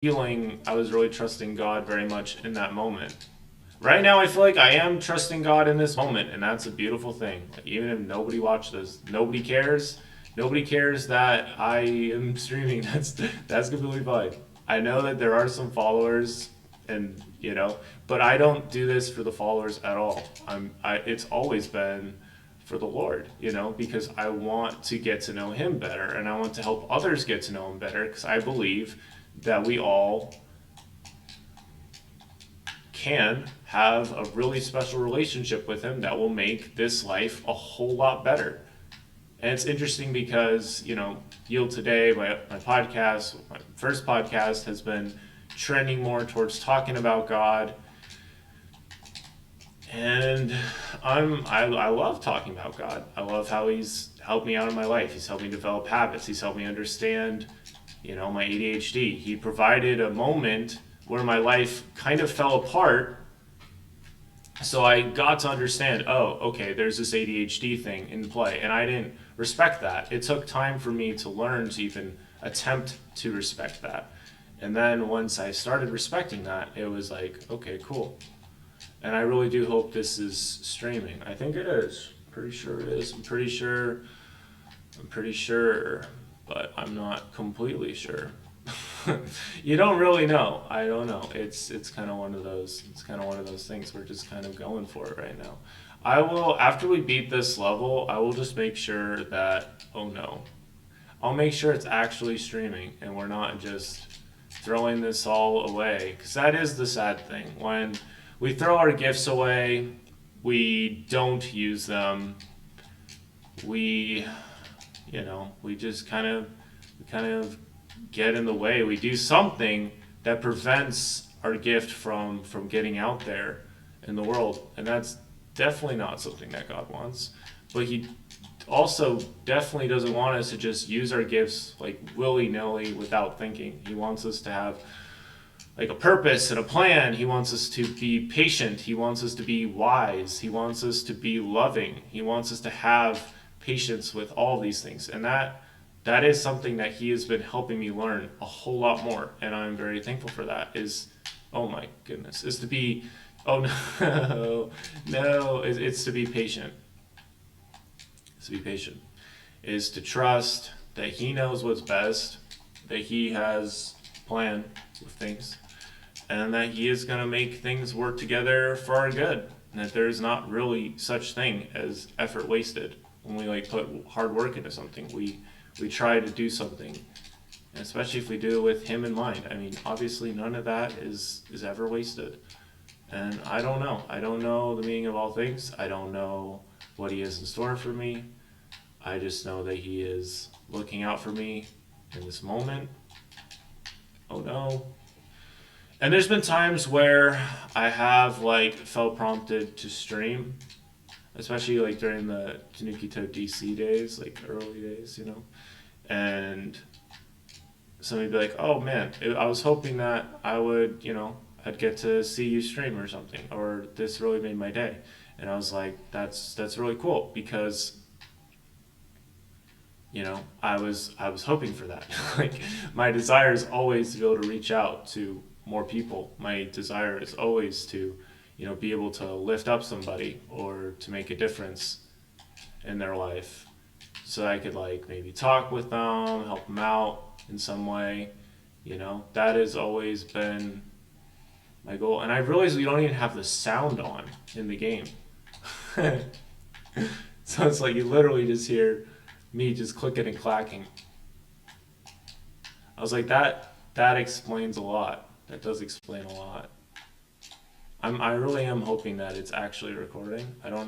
feeling I was really trusting God very much in that moment. Right now, I feel like I am trusting God in this moment, and that's a beautiful thing. Like, even if nobody watched this, nobody cares. Nobody cares that I am streaming. That's completely fine. I know that there are some followers, and but I don't do this for the followers at all. It's always been for the Lord, because I want to get to know Him better, and I want to help others get to know Him better, because I believe that we all can have a really special relationship with Him that will make this life a whole lot better. And it's interesting because, Yield Today, my podcast, my first podcast has been trending more towards talking about God. And I love talking about God. I love how He's helped me out in my life. He's helped me develop habits. He's helped me understand, my ADHD. He provided a moment where my life kind of fell apart. So I got to understand, oh, okay, there's this ADHD thing in play. And I didn't respect that. It took time for me to learn to even attempt to respect that. And then once I started respecting that, it was like, okay, cool. And I really do hope this is streaming. I think it is. Pretty sure it is. I'm pretty sure, but I'm not completely sure. You don't really know. I don't know. It's kind of one of those. It's kind of one of those things. We're just kind of going for it right now. I will, after we beat this level, I will just make sure that. Oh no, I'll make sure it's actually streaming and we're not just throwing this all away. Because that is the sad thing. When we throw our gifts away, we don't use them. We, we just kind of get in the way. We do something that prevents our gift from getting out there in the world, and that's definitely not something that God wants. But He also definitely doesn't want us to just use our gifts like willy-nilly without thinking. He wants us to have like a purpose and a plan. He wants us to be patient. He wants us to be wise. He wants us to be loving. He wants us to have patience with all these things. And that is something that He has been helping me learn a whole lot more. And I'm very thankful for that. Oh my goodness, is to be, oh no, no, it's to be patient. It's to be patient. Is to trust that He knows what's best, that He has a plan with things, and that He is going to make things work together for our good. And that there's not really such thing as effort wasted. When we put hard work into something, we try to do something, and especially if we do it with Him in mind. I mean, obviously none of that is ever wasted. And I don't know. I don't know the meaning of all things. I don't know what He has in store for me. I just know that He is looking out for me in this moment. Oh no. And there's been times where I have felt prompted to stream, especially during the Tanukito DC days, early days, And somebody'd be like, "Oh man, I was hoping that I would, I'd get to see you stream or something, or this really made my day." And I was like, "That's really cool," because I was hoping for that. My desire is always to be able to reach out to more people. My desire is always to, be able to lift up somebody or to make a difference in their life, so I could maybe talk with them, help them out in some way. That has always been my goal. And I realized we don't even have the sound on in the game. So it's you literally just hear me just clicking and clacking. I was like, that explains a lot. That does explain a lot. I really am hoping that it's actually recording. I don't know.